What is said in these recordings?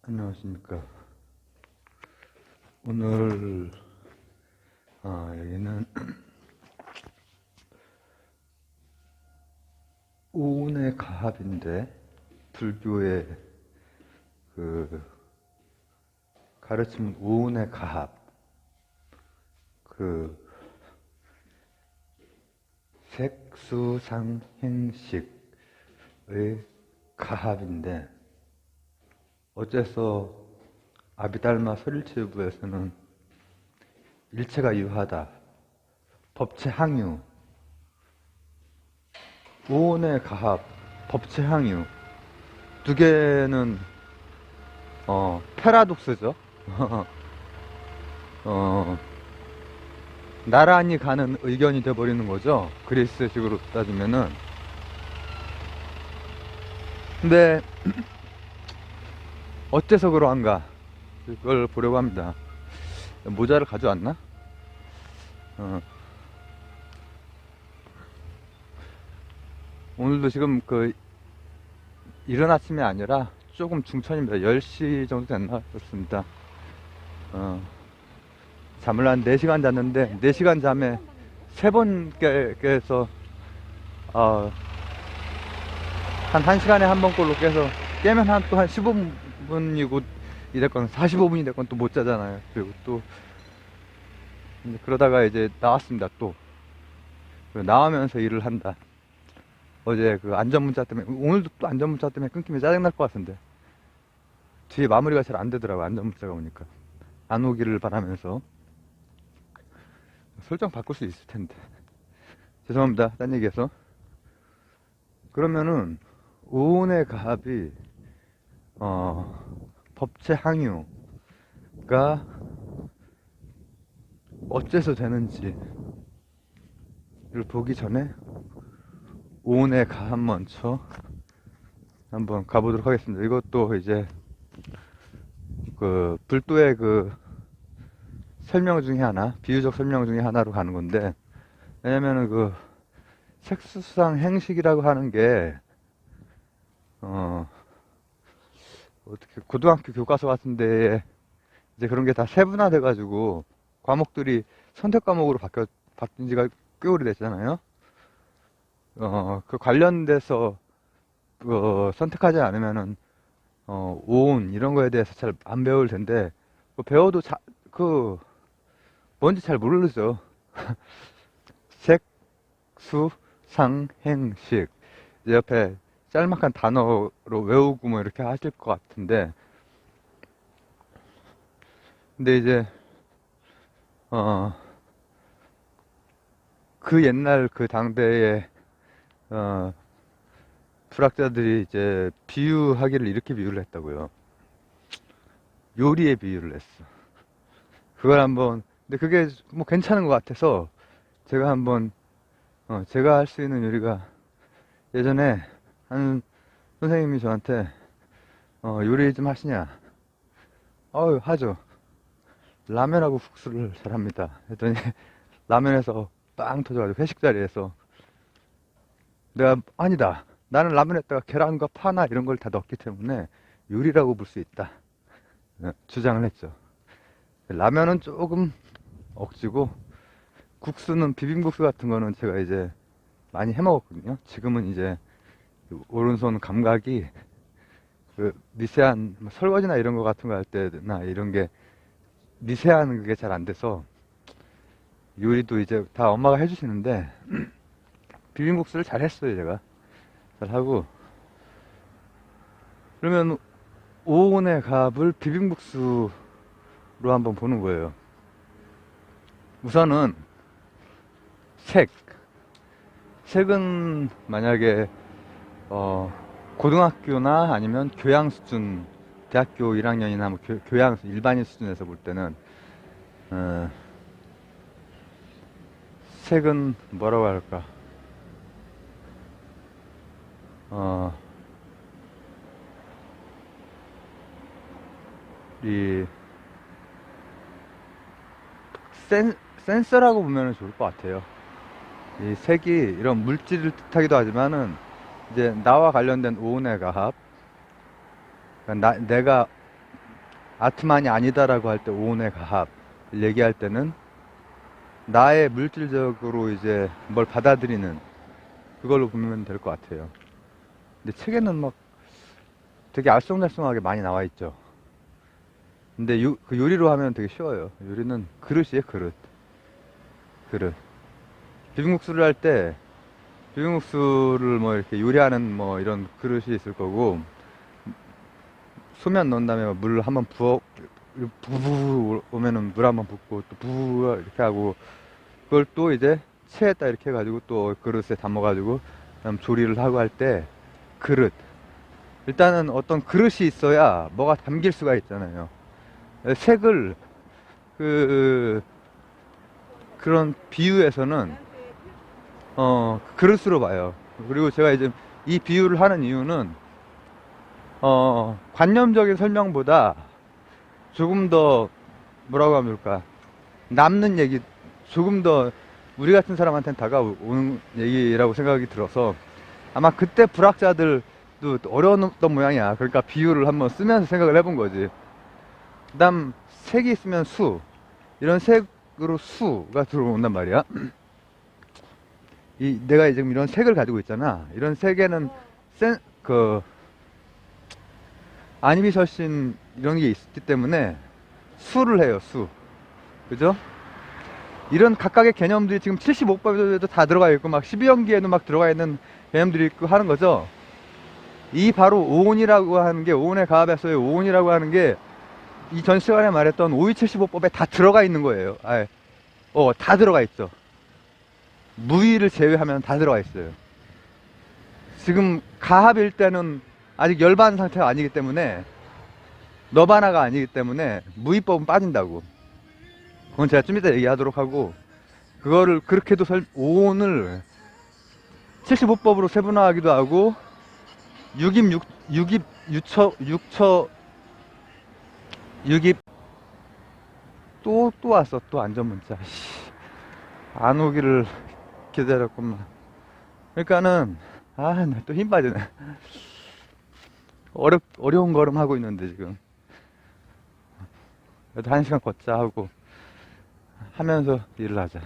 안녕하십니까. 오늘 여기는 오운의 가합인데, 불교의 그 가르치는 오운의 가합, 그 색수상행식의 가합인데, 어째서 아비달마 설일체부에서는 일체가 유하다, 법체항유, 오온의 가합, 법체항유 두 개는 패러독스죠. 나란히 가는 의견이 돼버리는 거죠, 그리스식으로 따지면은. 근데 어째서 그러한가, 그걸 보려고 합니다. 모자를 가져왔나? 오늘도 지금 이른 아침이 아니라 조금 중천입니다. 10시 정도 됐나 그렇습니다. 잠을 한 4시간 잤는데 4시간 잠에 3번 깨서 한 1시간에 한 번꼴로 깨서, 깨면 또 한 15분이고 이랬건 45분이 됐건 또 못 자잖아요. 그리고 또 그러다가 이제 나왔습니다. 또 나오면서 일을 한다. 어제 그 안전문자 때문에, 오늘도 또 안전문자 때문에 끊기면 짜증날 것 같은데, 뒤에 마무리가 잘 안 되더라고. 안전문자가 오니까 안 오기를 바라면서. 설정 바꿀 수 있을 텐데. 죄송합니다, 딴 얘기해서. 그러면은 오온의 가합이 법체 항유가 어째서 되는지를 보기 전에 오온의 가합 먼저 한번 가보도록 하겠습니다. 이것도 이제 그 불도의 그 설명 중에 하나, 비유적 설명 중에 하나로 가는 건데, 왜냐면은 그 색수상 행식이라고 하는 게 어떻게 고등학교 교과서 같은 데에 이제 그런 게 다 세분화돼 가지고 과목들이 선택 과목으로 바뀐 지가 꽤 오래됐잖아요. 그 관련돼서 선택하지 않으면은 오온 이런 거에 대해서 잘 안 배울 텐데, 배워도 뭔지 잘 모르죠. 색, 수, 상, 행식. 이제 옆에 짤막한 단어로 외우고 뭐 이렇게 하실 것 같은데, 근데 이제 그 옛날 그 당대에 불학자들이 이제 비유하기를 이렇게 비유를 했다고요. 요리에 비유를 했어. 그걸 한번, 근데 그게 뭐 괜찮은 것 같아서 제가 한번 제가 할 수 있는 요리가, 예전에 한 선생님이 저한테 요리 좀 하시냐? 하죠. 라면하고 국수를 잘합니다. 했더니 라면에서 빵 터져가지고 회식 자리에서, 내가 아니다, 나는 라면에다가 계란과 파나 이런 걸 다 넣기 때문에 요리라고 볼 수 있다, 주장을 했죠. 라면은 조금 억지고, 국수는, 비빔국수 같은 거는 제가 이제 많이 해 먹었거든요. 지금은 이제 오른손 감각이 미세한 설거지나 이런 거 같은 거 할 때나 이런 게 미세한 그게 잘 안 돼서, 요리도 이제 다 엄마가 해주시는데 비빔국수를 잘 했어요. 제가 잘 하고. 그러면 오온의 갑을 비빔국수로 한번 보는 거예요. 우선은 색은 만약에 고등학교나 아니면 교양 수준, 대학교 1학년이나 뭐 교양 일반인 수준에서 볼 때는 색은 뭐라고 할까, 이 센서라고 보면 좋을 것 같아요. 이 색이 이런 물질을 뜻하기도 하지만은, 이제 나와 관련된 오온의 가합, 그러니까 내가 아트만이 아니다라고 할 때 오온의 가합 얘기할 때는 나의 물질적으로 이제 뭘 받아들이는 그걸로 보면 될 것 같아요. 근데 책에는 막 되게 알쏭달쏭하게 많이 나와 있죠. 근데 그 요리로 하면 되게 쉬워요. 요리는 그릇이에요, 그릇. 그릇. 비빔국수를 할 때 비빔국수를 뭐 이렇게 요리하는 뭐 이런 그릇이 있을 거고, 소면 넣은 다음에 물 한번 부부 오면은 물 한번 붓고 또 부 이렇게 하고, 그걸 또 이제 체에다 이렇게 해가지고 또 그릇에 담아가지고 그다음 조리를 하고 할 때 그릇. 일단은 어떤 그릇이 있어야 뭐가 담길 수가 있잖아요. 색을 그 그런 비유에서는 그릇으로 봐요. 그리고 제가 이제 이 비유를 하는 이유는 관념적인 설명보다 조금 더 뭐라고 하면 좋을까, 남는 얘기, 조금 더 우리 같은 사람한테는 다가오는 얘기라고 생각이 들어서 아마 그때 불학자들도 어려웠던 모양이야. 그러니까 비유를 한번 쓰면서 생각을 해본 거지. 그 다음 색이 있으면 수, 이런 색으로 수가 들어온단 말이야. 내가 지금 이런 색을 가지고 있잖아. 이런 색에는 아니비설신 이런 게 있기 때문에 수를 해요, 수. 그죠? 이런 각각의 개념들이 지금 75법에도 다 들어가 있고 막 12연기에도 막 들어가 있는 개념들이 있고 하는 거죠. 이 바로 오온이라고 하는 게, 오온의 가합에서의 오온이라고 하는 게 이 전 시간에 말했던 5275법에 다 들어가 있는 거예요. 다 들어가 있죠. 무의를 제외하면 다 들어가 있어요. 지금 가합일 때는 아직 열반 상태가 아니기 때문에, 너바나가 아니기 때문에 무의법은 빠진다고. 그건 제가 좀 이따 얘기하도록 하고, 그거를 그렇게도 오온을 75법으로 세분화하기도 하고, 6입 또 왔어. 또 안전 문자. 안 오기를 기다렸구만. 그러니까는 나 또 힘 빠지네. 어려운 걸음 하고 있는데 지금. 그래도 1시간 걷자 하고 하면서 일을 하자.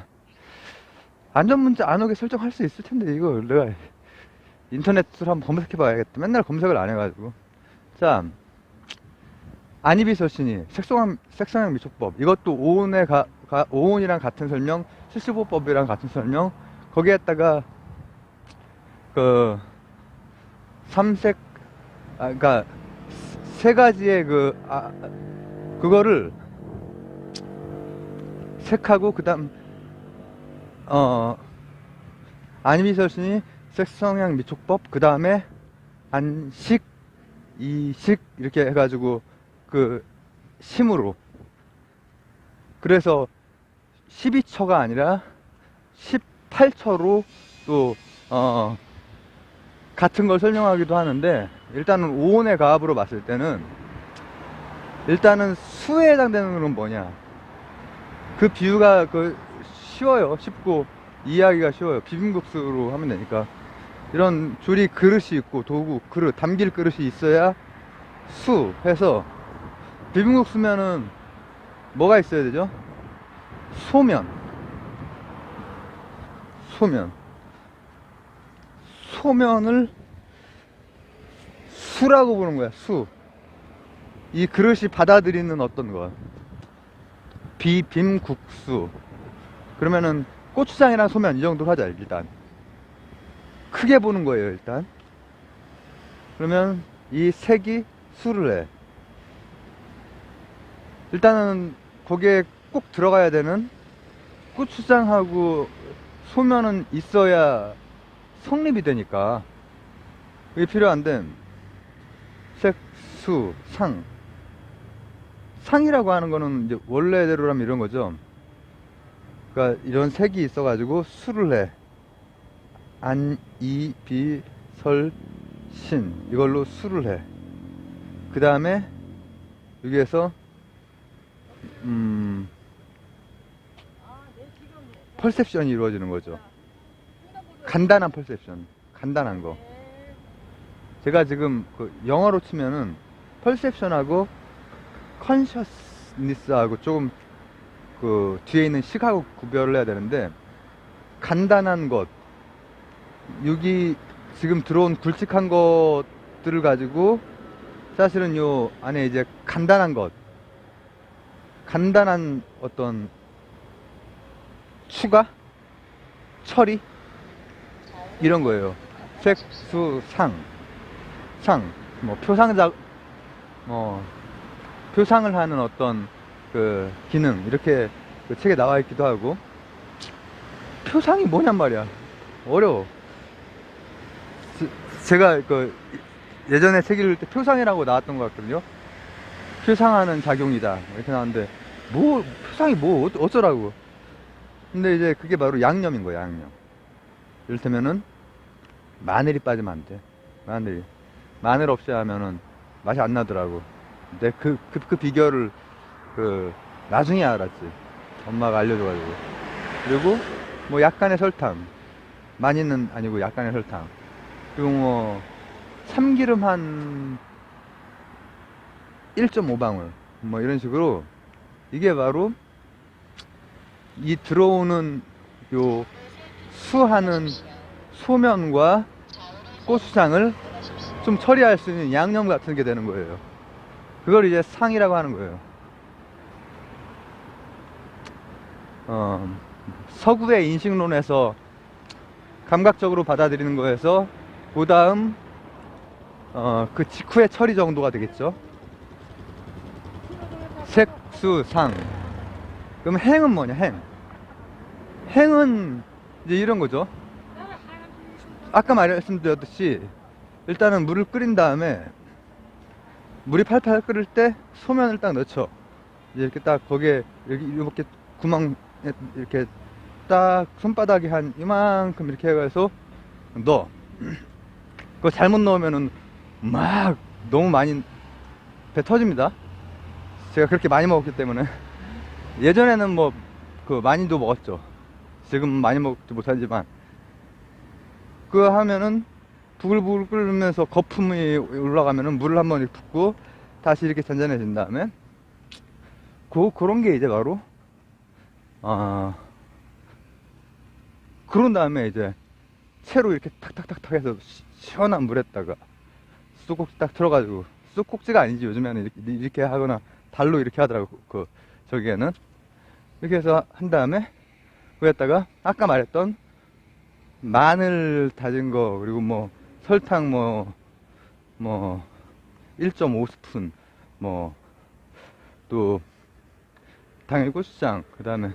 안전 문자 안 오게 설정할 수 있을 텐데, 이거 내가 인터넷으로 한번 검색해 봐야겠다. 맨날 검색을 안 해가지고. 자, 아니비서신이 색성향 미촉법, 이것도 오온이랑 같은 설명, 75법이랑 같은 설명, 거기에다가 그 삼색, 그러니까 세 가지의 그거를 색하고, 그다음 아니비설신이 색성향 미촉법, 그 다음에 안식, 이식 이렇게 해가지고 그 심으로, 그래서 12처가 아니라 18처로 또 같은 걸 설명하기도 하는데, 일단은 오온의 가합으로 봤을 때는 일단은 수에 해당되는 건 뭐냐, 그 비유가 쉬워요. 쉽고 이해하기가 쉬워요. 비빔국수로 하면 되니까. 이런 조리 그릇이 있고, 도구, 그릇, 담길 그릇이 있어야 수 해서, 비빔국수면은 뭐가 있어야 되죠? 소면을 수라고 보는 거야, 수. 이 그릇이 받아들이는 어떤 거. 비빔국수. 그러면은 고추장이랑 소면 이 정도로 하자, 일단. 크게 보는 거예요, 일단. 그러면 이 색이 수를 해. 일단은 거기에 꼭 들어가야 되는 고추장하고 소면은 있어야 성립이 되니까, 그게 필요한데, 색, 수, 상. 상이라고 하는 거는 이제 원래대로라면 이런 거죠. 그러니까 이런 색이 있어가지고 수를 해. 안, 이, 비, 설, 신. 이걸로 수를 해. 그 다음에 여기에서 퍼셉션이 이루어지는 거죠. 간단한 퍼셉션. 간단한 거. 제가 지금 영어로 치면은 퍼셉션하고 컨셔스니스하고 조금 그 뒤에 있는 식하고 구별을 해야 되는데, 간단한 것, 여기 지금 들어온 굵직한 것들을 가지고 사실은 요 안에 이제 간단한 것, 간단한 어떤 추가, 처리, 이런 거예요. 색, 수, 상, 뭐 표상작, 표상을 하는 어떤 그 기능, 이렇게 그 책에 나와 있기도 하고. 표상이 뭐냔 말이야. 어려워. 제가 그 예전에 책 읽을 때 표상이라고 나왔던 것 같거든요. 표상하는 작용이다 이렇게 나왔는데, 뭐 표상이 뭐 어쩌라고. 근데 이제 그게 바로 양념인 거야, 양념. 이를테면은 마늘이 빠지면 안 돼. 마늘 없이 하면은 맛이 안 나더라고. 근데 그 비결을 그 나중에 알았지. 엄마가 알려줘가지고. 그리고 뭐 약간의 설탕, 많이는 아니고 약간의 설탕, 그리고 뭐 참기름 한 1.5방울 뭐 이런 식으로. 이게 바로 이 들어오는 요 수하는 소면과 고추장을 좀 처리할 수 있는 양념 같은 게 되는 거예요. 그걸 이제 상이라고 하는 거예요. 서구의 인식론에서 감각적으로 받아들이는 거에서 그 다음 그 직후의 처리 정도가 되겠죠. 색, 수, 상. 그럼 행은 뭐냐, 행은 이제 이런 거죠. 아까 말씀드렸듯이 일단은 물을 끓인 다음에 물이 팔팔 끓을 때 소면을 딱 넣죠. 이제 이렇게 딱 거기에 이렇게 구멍 이렇게 딱 손바닥이 한 이만큼 이렇게 해서 넣어. 그거 잘못 넣으면은 막 너무 많이 배 터집니다. 제가 그렇게 많이 먹었기 때문에. 예전에는 뭐 그 많이도 먹었죠. 지금 많이 먹지 못하지만, 그거 하면은 부글부글 끓으면서 거품이 올라가면은 물을 한번 이렇게 붓고 다시 이렇게 잔잔해진 다음에 그런 게 이제 바로 그런 다음에 이제 채로 이렇게 탁탁탁탁 해서 시원한 물에다가 쑥꼭지 딱 들어가지고, 쑥꼭지가 아니지 요즘에는 이렇게 하거나 발로 이렇게 하더라고. 그 저기에는 이렇게 해서 한 다음에 거기에다가 아까 말했던 마늘 다진 거, 그리고 뭐 설탕 뭐 1.5스푼, 뭐 또 당연히 고추장, 그 다음에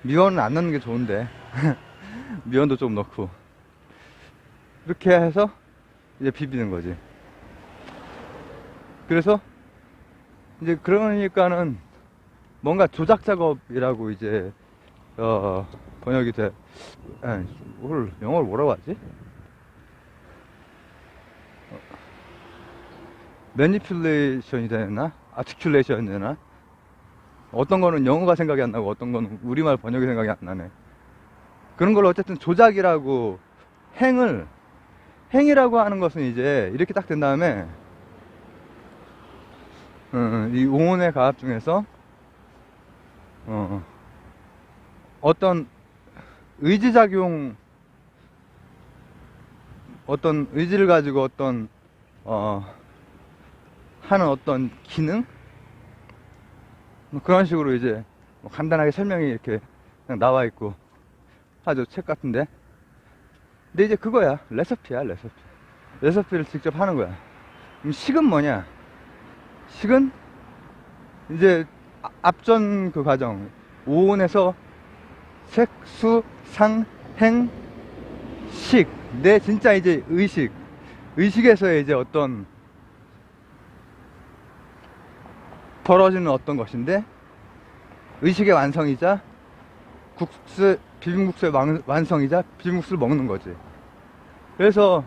미원은 안 넣는 게 좋은데 미원도 좀 넣고, 이렇게 해서 이제 비비는 거지. 그래서 이제 그러니까는 뭔가 조작 작업이라고 이제 번역이 돼. 오늘 영어를 뭐라고 하지? 매니플레이션이 되나? 아티큘레이션이 되나? 어떤 거는 영어가 생각이 안 나고 어떤 거는 우리말 번역이 생각이 안 나네. 그런 걸 어쨌든 조작이라고. 행이라고 하는 것은 이제 이렇게 딱 된 다음에 이 오온의 가압 중에서 어떤 의지작용, 어떤 의지를 가지고 어떤 하는 어떤 기능, 뭐 그런 식으로 이제 뭐 간단하게 설명이 이렇게 그냥 나와 있고 하죠, 책 같은데. 근데 이제 그거야, 레시피야. 레시피를 직접 하는 거야. 그럼 식은 뭐냐? 식은 이제 앞전 그 과정, 오온에서 색, 수, 상, 행, 식. 내 진짜 이제 의식에서의 이제 어떤 벌어지는 어떤 것인데, 의식의 완성이자 비빔국수의 완성이자 비빔국수를 먹는 거지. 그래서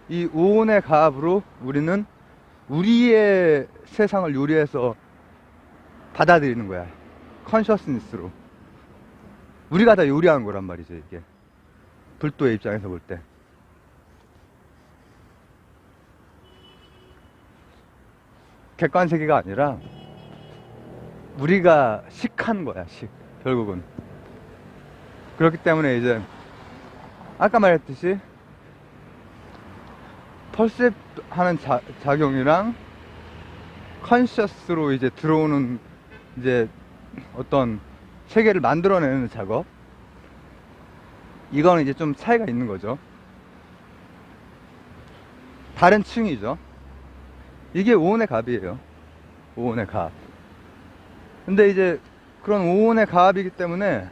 이 오온의 가압으로 우리는 우리의 세상을 요리해서 받아들이는 거야. 컨셔스니스로. 우리가 다 요리하는 거란 말이죠, 이게. 불도의 입장에서 볼 때. 객관세계가 아니라 우리가 식한 거야, 결국은. 그렇기 때문에 이제 아까 말했듯이 퍼셉 하는 작용이랑 컨셔스로 이제 들어오는 이제 어떤 세계를 만들어내는 작업, 이거는 이제 좀 차이가 있는 거죠. 다른 층이죠. 이게 오온의 갑이에요. 오온의 갑. 근데 이제 그런 오온의 갑이기 때문에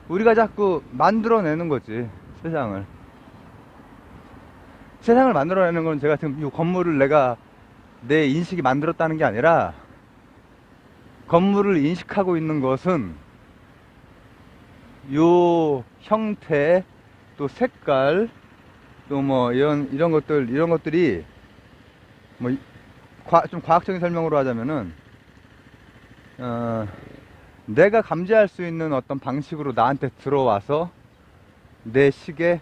우리가 자꾸 만들어내는 거지, 세상을. 세상을 만들어내는 건 제가 지금 이 건물을 내가 내 인식이 만들었다는 게 아니라, 건물을 인식하고 있는 것은 요 형태, 또 색깔, 또 뭐 이런 것들이 뭐 좀 과학적인 설명으로 하자면은 내가 감지할 수 있는 어떤 방식으로 나한테 들어와서 내 식에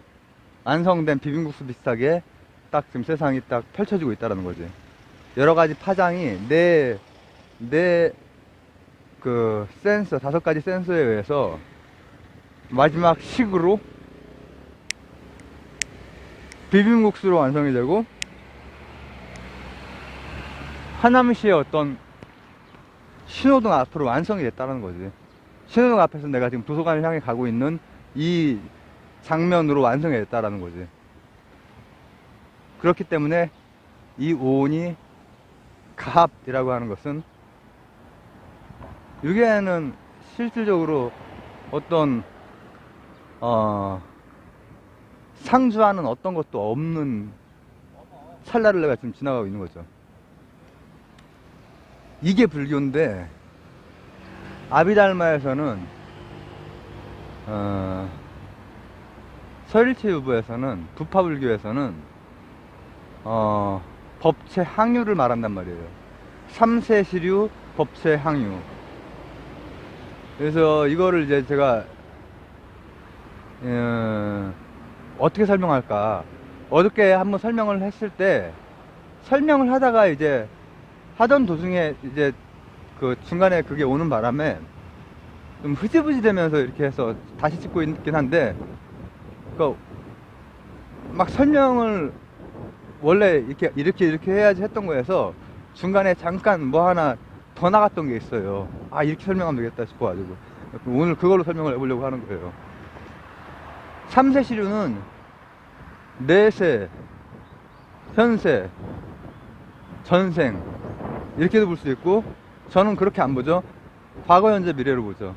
완성된 비빔국수 비슷하게 딱 지금 세상이 딱 펼쳐지고 있다는 거지. 여러 가지 파장이 내 그 센서, 5가지 센서에 의해서 마지막 식으로 비빔국수로 완성이 되고, 하남시의 어떤 신호등 앞으로 완성이 됐다는 거지. 신호등 앞에서 내가 지금 도서관을 향해 가고 있는 이 장면으로 완성이 됐다는 거지. 그렇기 때문에 이 오온이 갑이라고 하는 것은, 여기에는 실질적으로 어떤 상주하는 어떤 것도 없는 찰나를 내가 지금 지나가고 있는 거죠. 이게 불교인데, 아비달마에서는 서일체유부에서는, 부파불교에서는 법체 항유를 말한단 말이에요. 삼세시류 법체 항유. 그래서 이거를 이제 제가 어떻게 설명할까, 어저께 한번 설명을 했을 때, 설명을 하다가 이제 하던 도중에 이제 그 중간에 그게 오는 바람에 좀 흐지부지 되면서 이렇게 해서 다시 찍고 있긴 한데, 그 막 설명을 원래 이렇게 해야지 했던 거에서 중간에 잠깐 뭐 하나 더 나갔던 게 있어요. 아, 이렇게 설명하면 되겠다 싶어가지고 오늘 그걸로 설명을 해보려고 하는 거예요. 삼세시류는 내세, 현세, 전생 이렇게도 볼 수 있고, 저는 그렇게 안 보죠. 과거, 현재, 미래로 보죠.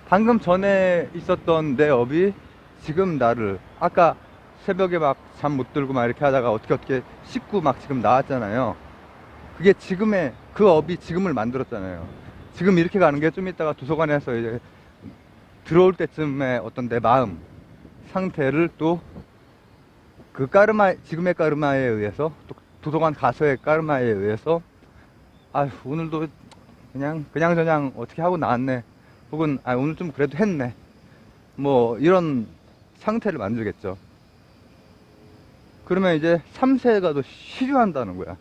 방금 전에 있었던 내 업이 지금 나를, 아까 새벽에 막 잠 못 들고 막 이렇게 하다가 어떻게 씻고 막 지금 나왔잖아요. 그게 지금의, 그 업이 지금을 만들었잖아요. 지금 이렇게 가는 게 좀 이따가 도서관에서 이제 들어올 때쯤에 어떤 내 마음 상태를 또 그 까르마, 지금의 까르마에 의해서, 또 도서관 가서의 까르마에 의해서, 아휴, 오늘도 그냥 어떻게 하고 나왔네, 혹은 아, 오늘 좀 그래도 했네, 뭐 이런 상태를 만들겠죠. 그러면 이제 3세가 더 시류한다는 거야.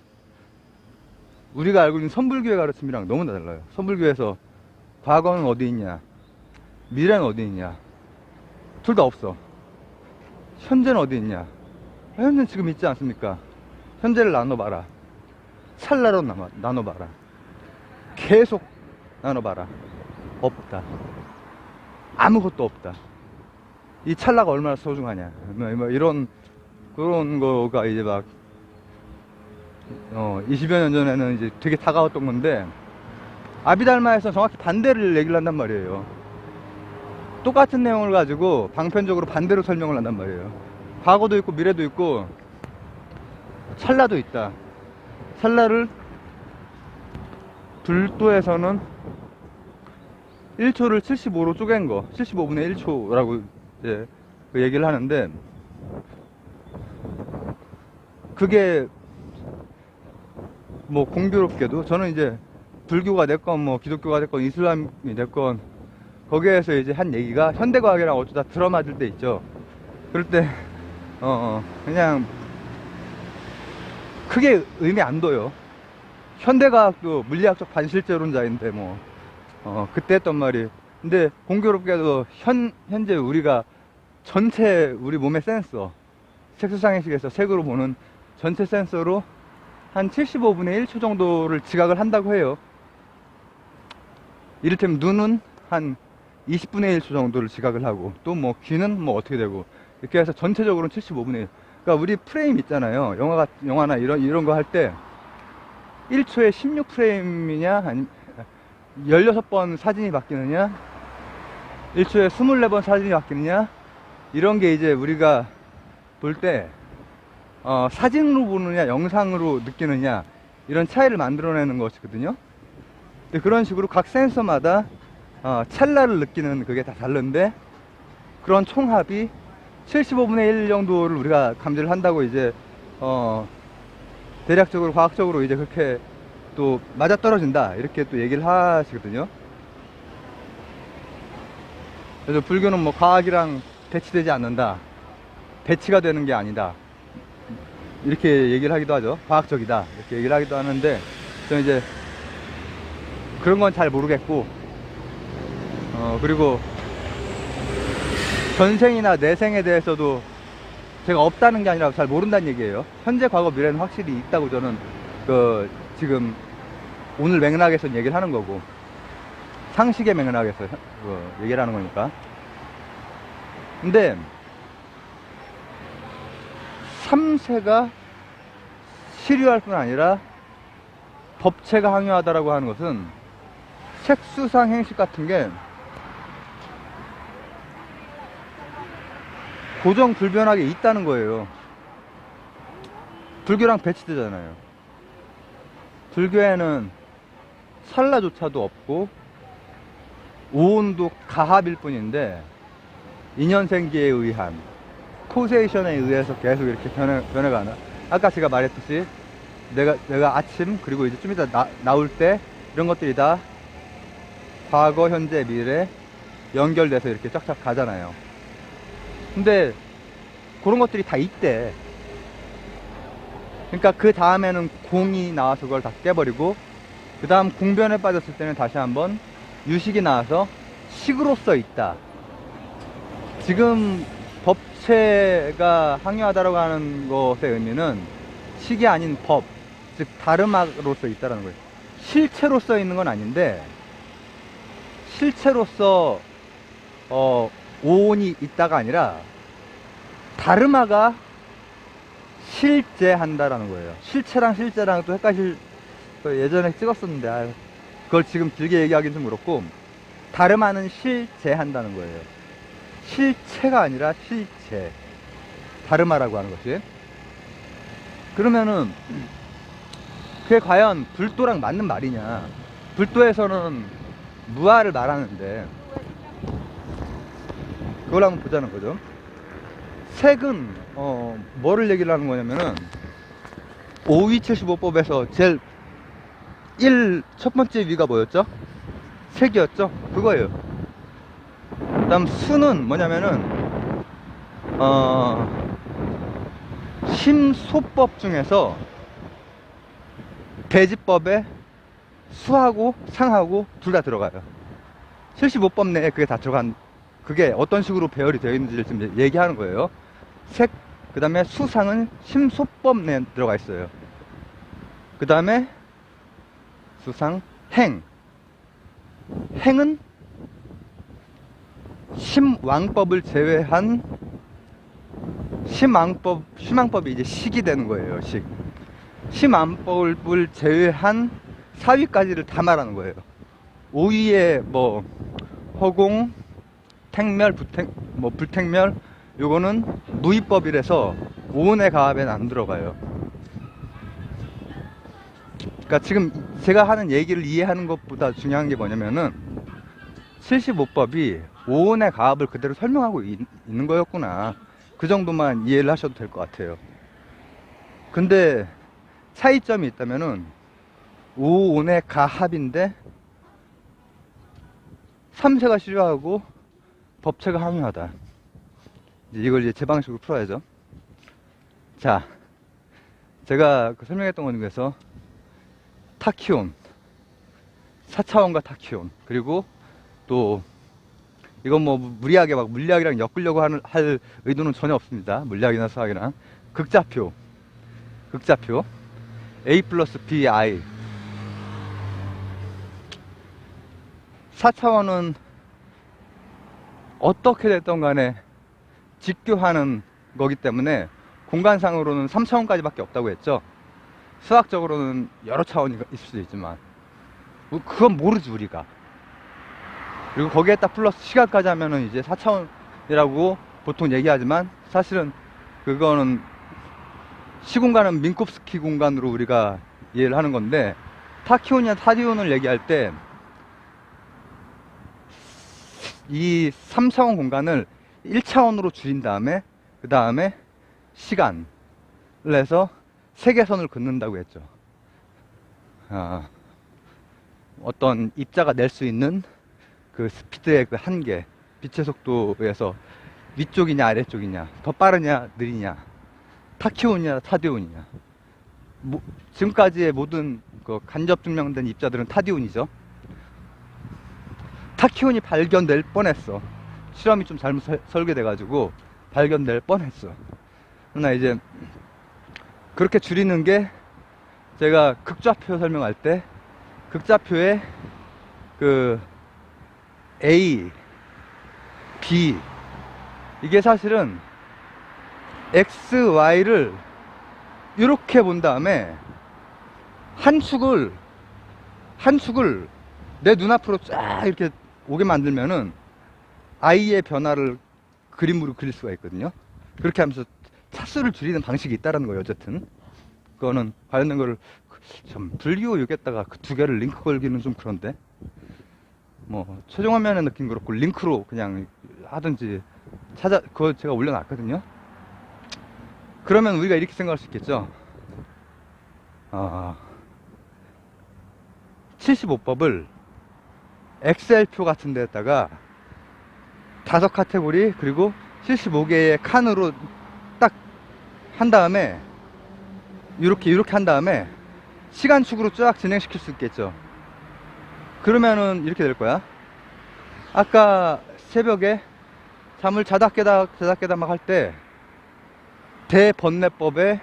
우리가 알고 있는 선불교의 가르침이랑 너무 달라요. 선불교에서 과거는 어디 있냐, 미래는 어디 있냐, 둘 다 없어. 현재는 어디 있냐, 현재는 지금 있지 않습니까? 현재를 나눠봐라. 찰나로 나눠봐라. 계속 나눠봐라. 없다. 아무것도 없다. 이 찰나가 얼마나 소중하냐, 뭐 이런, 그런 거가 이제 막 20여 년 전에는 이제 되게 다가왔던 건데, 아비달마에서 정확히 반대를 얘기를 한단 말이에요. 똑같은 내용을 가지고 방편적으로 반대로 설명을 한단 말이에요. 과거도 있고 미래도 있고 찰나도 있다. 찰나를 불도에서는 1초를 75로 쪼갠 거, 75분의 1초라고 이제 그 얘기를 하는데, 그게 뭐 공교롭게도 저는 이제 불교가 됐건 뭐 기독교가 됐건 이슬람이 됐건 거기에서 이제 한 얘기가 현대과학이랑 어쩌다 들어맞을 때 있죠. 그럴 때 그냥 크게 의미 안 둬요. 현대과학도 물리학적 반실제론자인데 뭐 그때 했던 말이. 근데 공교롭게도 현재 우리가 전체 우리 몸의 센서, 색소상해식에서 색으로 보는 전체 센서로 한 75분의 1초 정도를 지각을 한다고 해요. 이를테면 눈은 한 20분의 1초 정도를 지각을 하고, 또 뭐 귀는 뭐 어떻게 되고, 이렇게 해서 전체적으로는 75분의 1. 그러니까 우리 프레임 있잖아요. 영화나 이런 거 할 때 1초에 16프레임이냐 아니면 16번 사진이 바뀌느냐, 1초에 24번 사진이 바뀌느냐, 이런 게 이제 우리가 볼 때 사진으로 보느냐 영상으로 느끼느냐, 이런 차이를 만들어내는 것이거든요. 근데 그런 식으로 각 센서마다 찰나를 느끼는 그게 다 다른데, 그런 총합이 75분의 1 정도를 우리가 감지를 한다고 이제 대략적으로 과학적으로 이제 그렇게 또 맞아떨어진다, 이렇게 또 얘기를 하시거든요. 그래서 불교는 뭐 과학이랑 대치되지 않는다, 대치가 되는 게 아니다, 이렇게 얘기를 하기도 하죠. 과학적이다, 이렇게 얘기를 하기도 하는데, 저는 이제 그런 건 잘 모르겠고, 그리고 전생이나 내생에 대해서도 제가 없다는 게 아니라 잘 모른다는 얘기예요. 현재, 과거, 미래는 확실히 있다고 저는 지금 오늘 맥락에서 얘기를 하는 거고, 상식의 맥락에서 얘기를 하는 거니까. 근데 3세가 시류할 뿐 아니라 법체가 항유하다라고 하는 것은 색수상 행식 같은 게 고정 불변하게 있다는 거예요. 불교랑 배치되잖아요. 불교에는 살라조차도 없고 오온도 가합일 뿐인데, 인연생기에 의한 코세이션에 의해서 계속 이렇게 변해가는, 아까 제가 말했듯이 내가 아침, 그리고 이제 좀 이따 나올 때, 이런 것들이 다 과거, 현재, 미래 연결돼서 이렇게 쫙쫙 가잖아요. 근데 그런 것들이 다 있대. 그러니까 그 다음에는 공이 나와서 그걸 다 깨버리고, 그 다음 공변에 빠졌을 때는 다시 한번 유식이 나와서 식으로서 있다. 지금 법체가 항유하다라고 하는 것의 의미는 식이 아닌 법, 즉 다름화로서 있다라는 거예요. 실체로서 있는 건 아닌데, 실체로서 오온이 있다가 아니라 다름화가 실제한다라는 거예요. 실체랑 실제랑 또 헷갈릴, 예전에 찍었었는데 그걸 지금 길게 얘기하기는 좀 그렇고, 다름화는 실제한다는 거예요. 실체가 아니라 실제, 다름화라고 하는 것이. 그러면은 그게 과연 불도랑 맞는 말이냐. 불도에서는 무아를 말하는데, 그걸 한번 보자는 거죠. 색은 뭐를 얘기를 하는 거냐면은, 5위75법에서 제일 첫 번째 위가 뭐였죠? 색이었죠? 그거예요. 그 다음 수는 뭐냐면은 심소법 중에서 대지법에 수하고 상하고 둘 다 들어가요. 75법 내에 그게 다 들어간, 그게 어떤 식으로 배열이 되어 있는지를 지금 얘기하는 거예요. 색, 그 다음에 수상은 심소법 내에 들어가 있어요. 그 다음에 수상, 행은 심왕법을 제외한 심왕법이 이제 식이 되는 거예요. 심왕법을 제외한 사위까지를 다 말하는 거예요. 5위에 뭐 허공, 택멸, 불택멸, 요거는 무위법이라서 오온의 가합에는 안 들어가요. 그러니까 지금 제가 하는 얘기를 이해하는 것보다 중요한 게 뭐냐면은, 75법이 오온의 가합을 그대로 설명하고 있는 거였구나, 그 정도만 이해를 하셔도 될 것 같아요. 근데 차이점이 있다면은, 오온의 가합인데 3세가 시류하고 법체가 항유하다. 이걸 이제 제 방식으로 풀어야죠. 자, 제가 설명했던 것 중에서 타키온, 4차원과 타키온, 그리고 또 이건 뭐 무리하게 막 물리학이랑 엮으려고 할 의도는 전혀 없습니다. 물리학이나 수학이랑 극좌표 A 플러스 B I. 4차원은 어떻게 됐던 간에 직교하는 거기 때문에 공간상으로는 3차원까지밖에 없다고 했죠. 수학적으로는 여러 차원이 있을 수도 있지만 그건 모르지 우리가. 그리고 거기에 딱 플러스 시간까지 하면은 이제 4차원이라고 보통 얘기하지만 사실은 그거는 시공간은 민콥스키 공간으로 우리가 이해를 하는 건데, 타키온이나 타디온을 얘기할 때 이 3차원 공간을 1차원으로 줄인 다음에 그 다음에 시간을 해서 세계선을 긋는다고 했죠. 어떤 입자가 낼 수 있는 그 스피드의 그 한계, 빛의 속도에서 위쪽이냐 아래쪽이냐, 더 빠르냐 느리냐, 타키온이냐 타디온이냐. 지금까지의 모든 그 간접 증명된 입자들은 타디온이죠. 타키온이 발견될 뻔했어. 실험이 좀 잘못 설계돼가지고 발견될 뻔했어. 그러나 이제 그렇게 줄이는 게, 제가 극좌표 설명할 때 극좌표에 그 A, B, 이게 사실은 X, Y를 이렇게 본 다음에 한 축을 내 눈앞으로 쫙 이렇게 오게 만들면은 I의 변화를 그림으로 그릴 수가 있거든요. 그렇게 하면서 차수를 줄이는 방식이 있다라는 거예요. 어쨌든 그거는 관련된 거를 참 불기호 여기에다가 그 두 개를 링크 걸기는 좀 그런데, 뭐 최종 화면에 느낀 그렇고 링크로 그냥 하든지 그거 제가 올려놨거든요. 그러면 우리가 이렇게 생각할 수 있겠죠. 75법을 엑셀표 같은 데다가 5카테고리 그리고 75개의 칸으로 딱 한 다음에 이렇게 한 다음에 시간축으로 쫙 진행시킬 수 있겠죠. 그러면은 이렇게 될 거야. 아까 새벽에 잠을 자다 깨다 막 할 때 대번뇌법에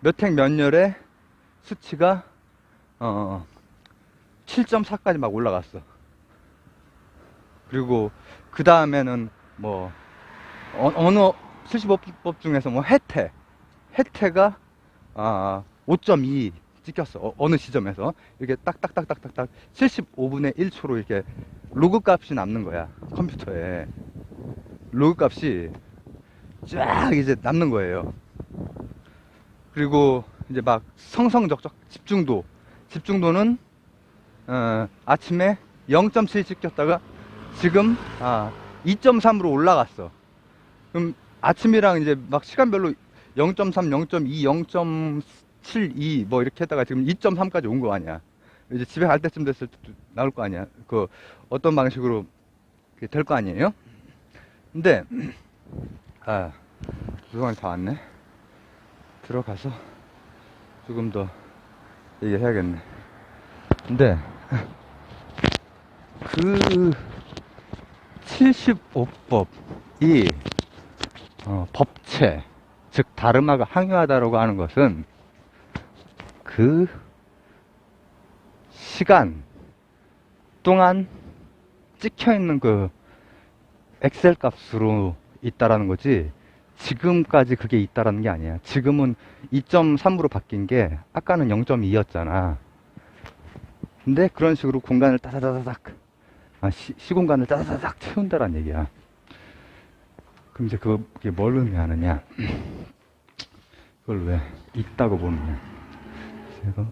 몇 행 몇 열의 수치가 7.4까지 막 올라갔어. 그리고 그 다음에는 뭐 어느 75법 중에서 뭐 해태가 5.2 찍혔어. 어느 지점에서 이렇게 딱딱딱딱딱딱 75분의 1초로 이렇게 로그 값이 남는 거야. 컴퓨터에 로그 값이 쫙 이제 남는 거예요. 그리고 이제 막 성성적적 집중도는 아침에 0.7 찍혔다가 지금 2.3으로 올라갔어. 그럼 아침이랑 이제 막 시간별로 0.3, 0.2, 0.72 뭐 이렇게 했다가 지금 2.3까지 온 거 아니야. 이제 집에 갈 때쯤 됐을 때 나올 거 아니야. 그 어떤 방식으로 될 거 아니에요? 근데 조성이 다 왔네. 들어가서 조금 더 얘기해야겠네. 근데 그 75법이 법체, 즉 다르마가 항유하다라고 하는 것은 그 시간 동안 찍혀있는 그 엑셀 값으로 있다라는 거지, 지금까지 그게 있다라는 게 아니야. 지금은 2.3으로 바뀐 게 아까는 0.2였잖아. 근데 그런 식으로 공간을 따다다닥 시공간을 따다다닥 채운다란 얘기야. 그럼 이제 그게 뭘 의미하느냐? 그걸 왜 있다고 보느냐? 제가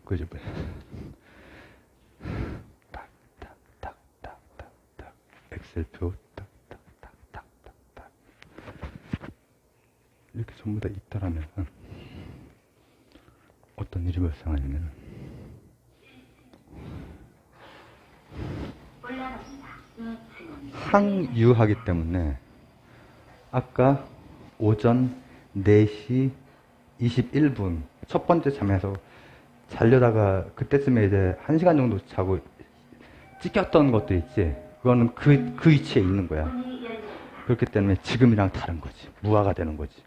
그죠? 딱딱딱딱딱딱 엑셀표 딱딱딱딱딱딱 이렇게 전부 다 있다라면 어떤 일이 발생하냐면 항유하기 때문에 아까 오전 4시 21분 첫 번째 잠에서 자려다가 그때쯤에 이제 1시간 정도 자고 찢겼던 것도 있지. 그거는 그 위치에 있는 거야. 그렇기 때문에 지금이랑 다른 거지. 무화가 되는 거지.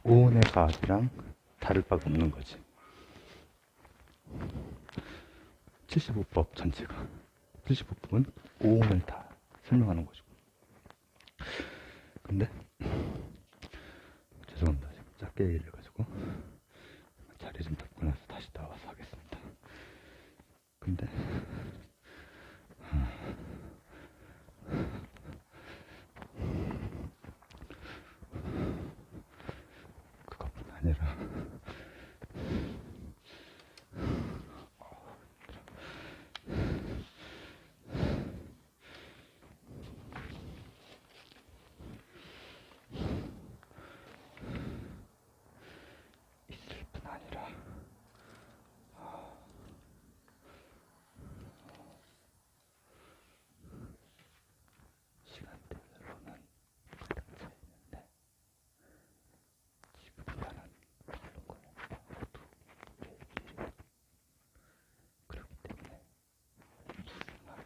오온의 가압이랑 다를 바가 없는 거지. 75법 전체가. 75법은 오온을 다 설명하는 거죠. 근데 죄송합니다. 지금 짧게 얘기를 해가지고 자리 좀 잡고 나서 다시 나와서 하겠습니다. 근데 그것뿐 아니라 있을 뿐 아니라 시간대별로는 가장 차 있는데 지금과는 다른 거예요. 모두 매일매일. 그렇기 때문에 무슨말을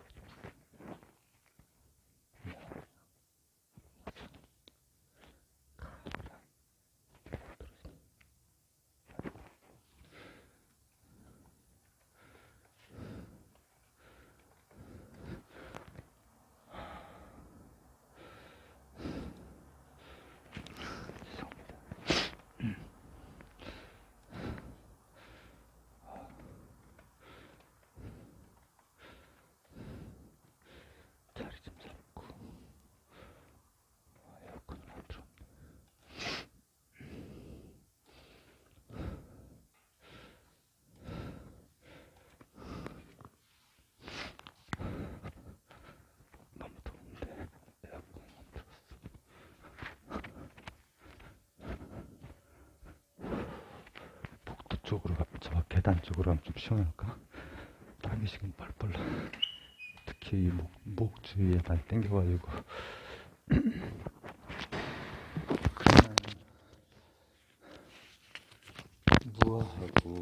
자리 좀 잡고 에어컨을 안 틀었네. 너무 더운데 에어컨을 안 틀었어. 복도 쪽으로 저 계단 쪽으로 하면 좀 시원할까? 땀이 지금 뻘뻘 나. 특히 목 주위에 많이 땡겨가지고. 그러면 무화하고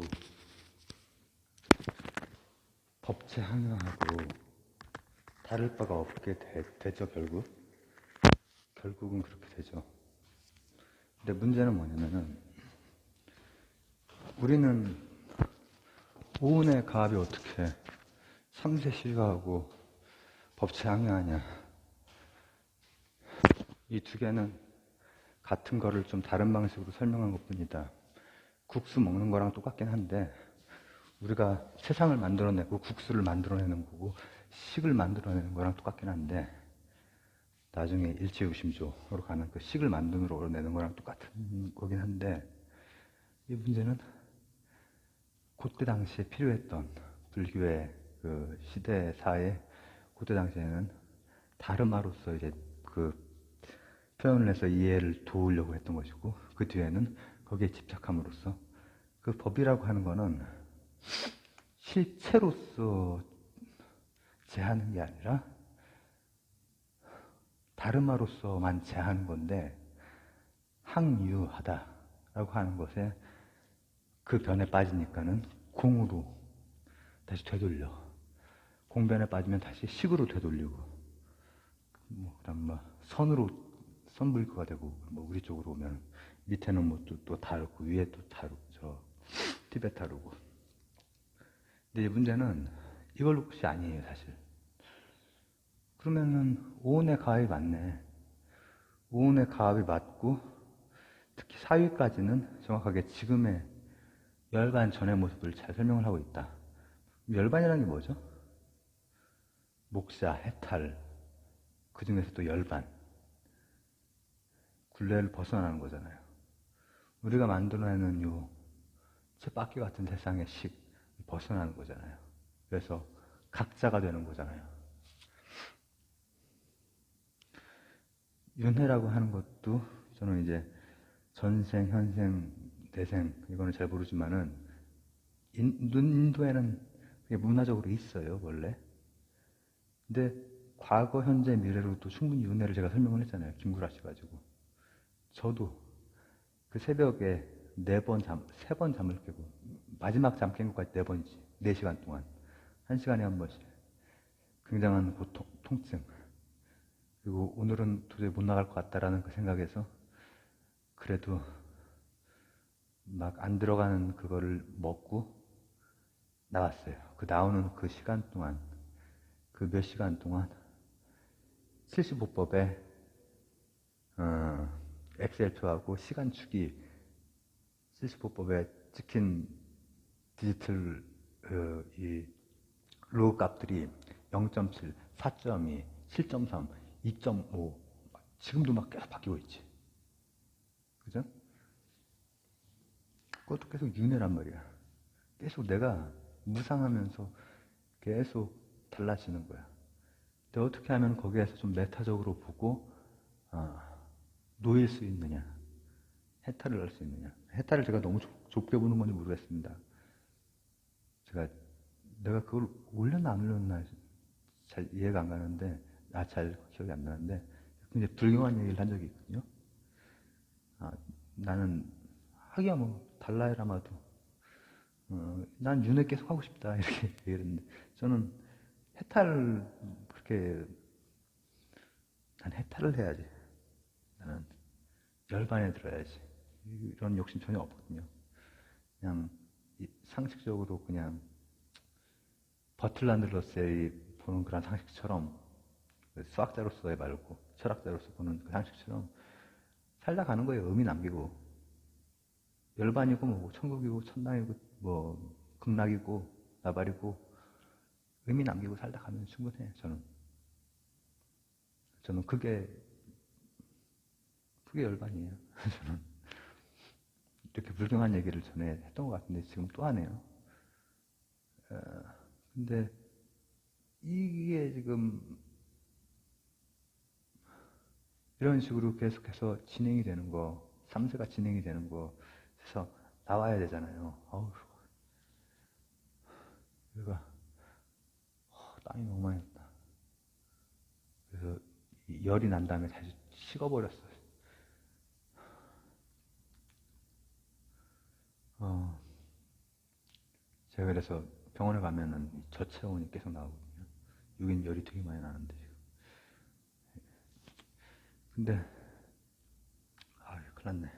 법체 항영하고 다를 바가 없게 되죠, 결국은 그렇게 되죠. 근데 문제는 뭐냐면은 우리는 오온의 가압이 어떻게 3세 시가하고 법체 항영하냐. 이 두 개는 같은 거를 좀 다른 방식으로 설명한 것 뿐이다. 국수 먹는 거랑 똑같긴 한데 우리가 세상을 만들어내고 국수를 만들어내는 거고 식을 만들어내는 거랑 똑같긴 한데 나중에 일체유심조로 가는 그 식을 만들어내는 거랑 똑같은 거긴 한데 이 문제는 그때 당시에 필요했던 불교의 그 시대사에 그때 당시에는 다르마로서 이제 그 표현을 해서 이해를 도우려고 했던 것이고 그 뒤에는 거기에 집착함으로써 그 법이라고 하는 거는 실체로서 제하는 게 아니라 다르마로서만 제하는 건데 항유하다라고 하는 것에 그 변에 빠지니까는 공으로 다시 되돌려. 공변에 빠지면 다시 식으로 되돌리고 그다음 선으로 선불교가 되고 우리 쪽으로 오면 밑에는 또 다르고 위에 또 다르고 저 티베타르고. 근데 이 문제는 이걸로 끝이 아니에요, 사실. 그러면은 오온의 가압이 맞네. 오온의 가압이 맞고 특히 사위까지는 정확하게 지금의 열반 전의 모습을 잘 설명을 하고 있다. 열반이라는 게 뭐죠? 목사, 해탈, 그 중에서 또 열반. 굴레를 벗어나는 거잖아요. 우리가 만들어내는 요 쳇바퀴 같은 세상의 식 벗어나는 거잖아요. 그래서 각자가 되는 거잖아요. 윤회라고 하는 것도 저는 이제 전생, 현생, 내생 이거는 잘 모르지만은 인도에는 그게 문화적으로 있어요, 원래. 근데 과거, 현재, 미래로도 충분히 윤회를 제가 설명을 했잖아요. 김구라 씨 가지고. 저도 그 새벽에 세 번 잠을 깨고, 마지막 잠 깬 것까지 4번이지. 4시간 동안. 1시간에 한 번씩. 굉장한 고통, 통증. 그리고 오늘은 도저히 못 나갈 것 같다라는 그 생각에서, 그래도 막 안 들어가는 그거를 먹고 나왔어요. 그 나오는 그 시간 동안, 그 몇 시간 동안 75법에 엑셀표하고 시간축이 75법에 찍힌 디지털 이 로우 값들이 0.7, 4.2, 7.3, 2.5 지금도 막 계속 바뀌고 있지. 그죠? 그것도 계속 윤회란 말이야. 계속 내가 무상하면서 계속 달라지는 거야. 근데 어떻게 하면 거기에서 좀 메타적으로 보고 놓일 수 있느냐, 해탈을 할 수 있느냐. 해탈을 제가 너무 좁게 보는 건지 모르겠습니다. 내가 그걸 올렸나 안 올렸나 잘 이해가 안 가는데, 잘 기억이 안 나는데, 이제 불경한 얘기를 한 적이 있거든요. 나는 하기야 뭐 달라이라마도 난 윤회 계속 하고 싶다 이렇게 얘기를 했는데, 저는 해탈을 그렇게, 난 해탈을 해야지, 나는 열반에 들어야지, 이런 욕심 전혀 없거든요. 그냥 상식적으로 그냥 버틀란드 러셀이 보는 그런 상식처럼, 수학자로서의 말고 철학자로서 보는 그 상식처럼 살다 가는 거예요. 의미 남기고. 열반이고 뭐 천국이고 천당이고 뭐 극락이고 나발이고 의미 남기고 살다 가면 충분해. 저는 그게 열반이에요. 저는 이렇게 불경한 얘기를 전에 했던 것 같은데 지금 또 하네요. 근데 이게 지금 이런 식으로 계속해서 진행이 되는 거, 3세가 진행이 되는 거, 그래서 나와야 되잖아요. 여기가 땀이 너무 많이 났다. 그래서 열이 난 다음에 다시 식어버렸어요. 제가 그래서 병원에 가면은 저체온이 계속 나오거든요. 여긴 열이 되게 많이 나는데 지금. 근데 큰일 났네.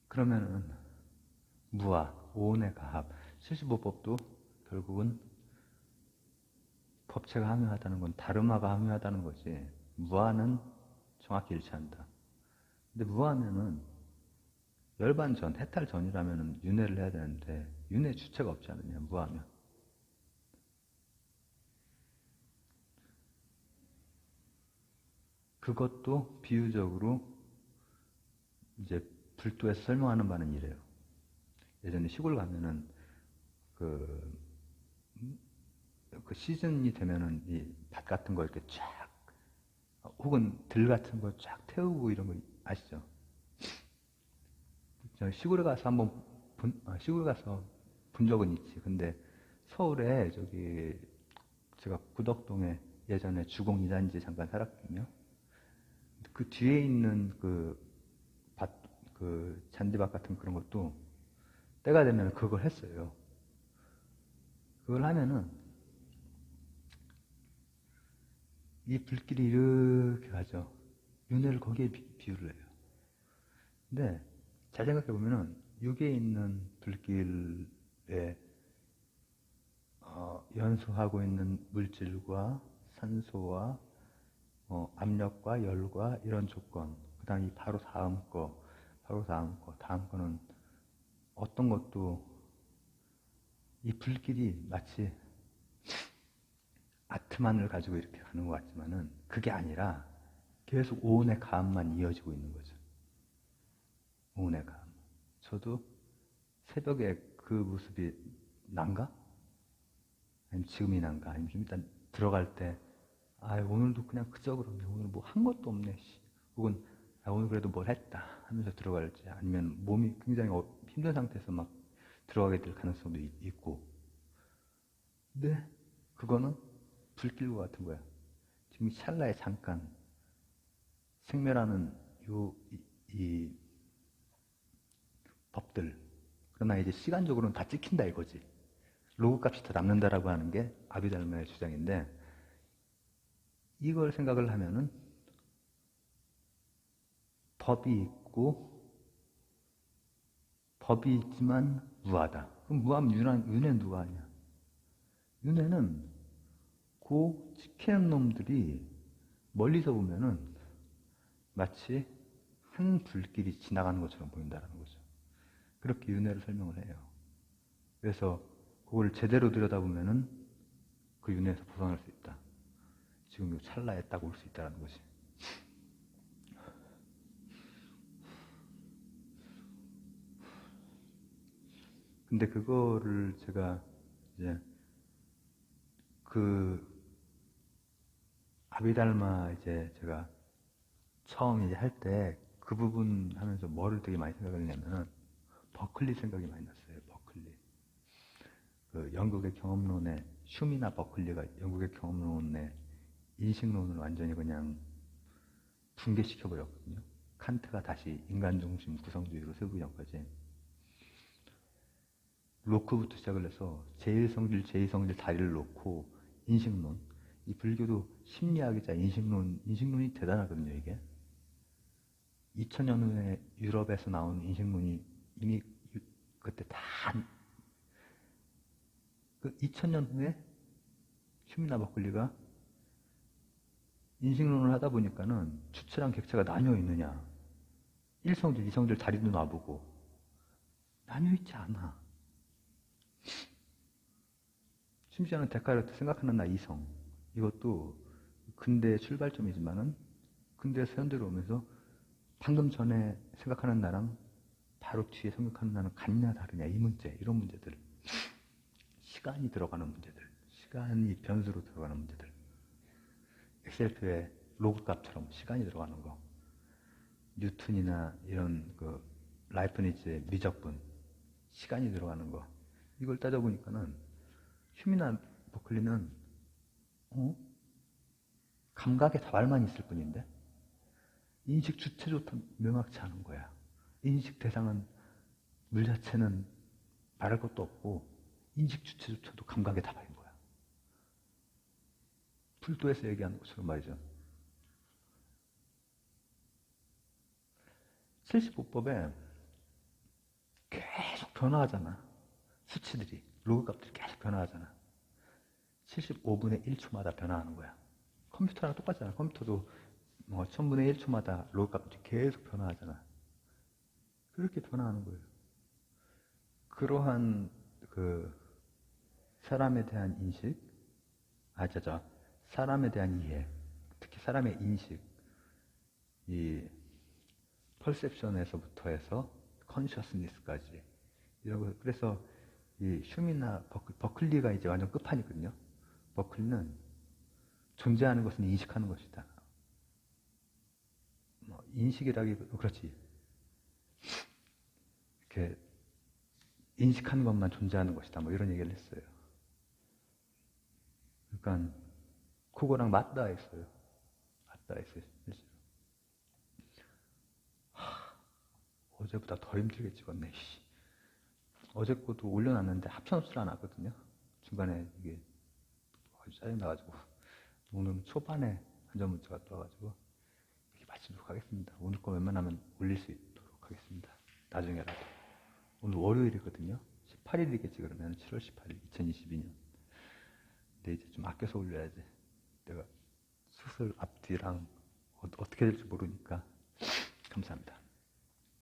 그러면은 무아, 오온의 가합, 75법도 결국은 법체가 함유하다는 건 다름화가 함유하다는 거지, 무아는 정확히 일치한다. 근데 무아면은 열반 전, 해탈 전이라면은 윤회를 해야 되는데 윤회 주체가 없지 않느냐, 무아면. 그것도 비유적으로 이제 불도에서 설명하는 바는 이래요. 예전에 시골 가면은 그 시즌이 되면은 이 밭 같은 거 이렇게 쫙, 혹은 들 같은 거 쫙 태우고 이런 거 아시죠? 저 시골에 가서 시골 가서 본 적은 있지. 근데 서울에 제가 구덕동에 예전에 주공 이단지 잠깐 살았거든요. 그 뒤에 있는 그 잔디밭 같은 그런 것도 때가 되면 그걸 했어요. 그걸 하면은 이 불길이 이렇게 가죠. 윤회를 거기에 비유를 해요. 근데 잘 생각해 보면은 여기에 있는 불길에 연소하고 있는 물질과 산소와 압력과 열과 이런 조건, 그 다음 바로 다음 거는 어떤 것도 이 불길이 마치 아트만을 가지고 이렇게 가는 것 같지만은 그게 아니라 계속 오온의 가음만 이어지고 있는 거죠. 오온의 가음. 저도 새벽에 그 모습이 난가? 아니면 지금이 난가? 아니면 좀 일단 들어갈 때 오늘도 그냥 그저 그러네. 오늘 뭐 한 것도 없네. 혹은 오늘 그래도 뭘 했다 하면서 들어갈지, 아니면 몸이 굉장히 힘든 상태에서 막 들어가게 될 가능성도 있고. 근데 그거는 불길과 같은 거야. 지금 이 찰나에 잠깐 생멸하는 이 법들. 그러나 이제 시간적으로는 다 찍힌다 이거지. 로그 값이 더 남는다라고 하는 게 아비달마의 주장인데, 이걸 생각을 하면은 법이 있고 법이 있지만 무하다. 그럼 무하면 윤회는 누가 하냐? 윤회는 그 지키는 놈들이 멀리서 보면은 마치 한 불길이 지나가는 것처럼 보인다는 거죠. 그렇게 윤회를 설명을 해요. 그래서 그걸 제대로 들여다보면은 그 윤회에서 벗어날 수 있다. 지금 이 찰나에 딱 올 수 있다는 것이. 근데 그거를 제가 이제 그 아비달마 이제 제가 처음 이제 할 때 그 부분 하면서 뭐를 되게 많이 생각했냐면은 버클리 생각이 많이 났어요. 버클리. 그 영국의 경험론에 슈미나 버클리가 영국의 경험론의 인식론을 완전히 그냥 붕괴시켜 버렸거든요. 칸트가 다시 인간 중심 구성주의로 세우기 전까지. 로크부터 시작을 해서 제1성질, 제2성질 다리를 놓고 인식론. 이 불교도 심리학이자 인식론이 대단하거든요, 이게. 2000년 후에 유럽에서 나온 인식론이 이미 그때 다, 그 2000년 후에 슈미나 버클리가 인식론을 하다 보니까는 주체랑 객체가 나뉘어 있느냐. 1성질, 2성질 다리도 놔보고. 나뉘어 있지 않아. 심지어는 데카르트 생각하는 나 이성. 이것도 근대의 출발점이지만은 근대에서 현대로 오면서 방금 전에 생각하는 나랑 바로 뒤에 생각하는 나는 같냐 다르냐 이 문제, 이런 문제들. 시간이 들어가는 문제들. 시간이 변수로 들어가는 문제들. 엑셀표에 로그 값처럼 시간이 들어가는 거. 뉴턴이나 이런 그 라이프니츠의 미적분. 시간이 들어가는 거. 이걸 따져보니까는 휴미나 버클리는 감각의 다발만 있을 뿐인데 인식 주체조차 명확치 않은 거야. 인식 대상은 물 자체는 말할 것도 없고 인식 주체조차도 감각의 다발인 거야. 불도에서 얘기하는 것처럼 말이죠. 75법에 계속 변화하잖아. 수치들이, 로그 값들이 계속 변화하잖아. 75분의 1초마다 변화하는 거야. 컴퓨터랑 똑같잖아. 컴퓨터도 뭐 1000분의 1초마다 로그 값들이 계속 변화하잖아. 그렇게 변화하는 거예요. 그러한 그 사람에 대한 인식, 사람에 대한 이해, 특히 사람의 인식, 이 퍼셉션에서부터 해서 컨셔스니스까지 이러고, 그래서 이 슈미나 버클리가 이제 완전 끝판이거든요. 버클리는 존재하는 것은 인식하는 것이다. 뭐 인식이라기보다 그렇지. 이렇게 인식하는 것만 존재하는 것이다. 뭐 이런 얘기를 했어요. 그러니까 그거랑 맞닿아 있어요. 맞닿아 있어요. 실제로. 어제보다 더 힘들게 찍었네. 씨. 어제 것도 올려놨는데 합쳐놓질 않았거든요. 중간에 이게 아주 짜증나가지고 오늘 초반에 안전 문자가 떠와가지고 이렇게 마치도록 하겠습니다. 오늘 거 웬만하면 올릴 수 있도록 하겠습니다. 나중에라도. 오늘 월요일이거든요. 18일이겠지 그러면 7월 18일 2022년. 근데 이제 좀 아껴서 올려야지. 내가 수술 앞뒤랑 어떻게 될지 모르니까. 감사합니다.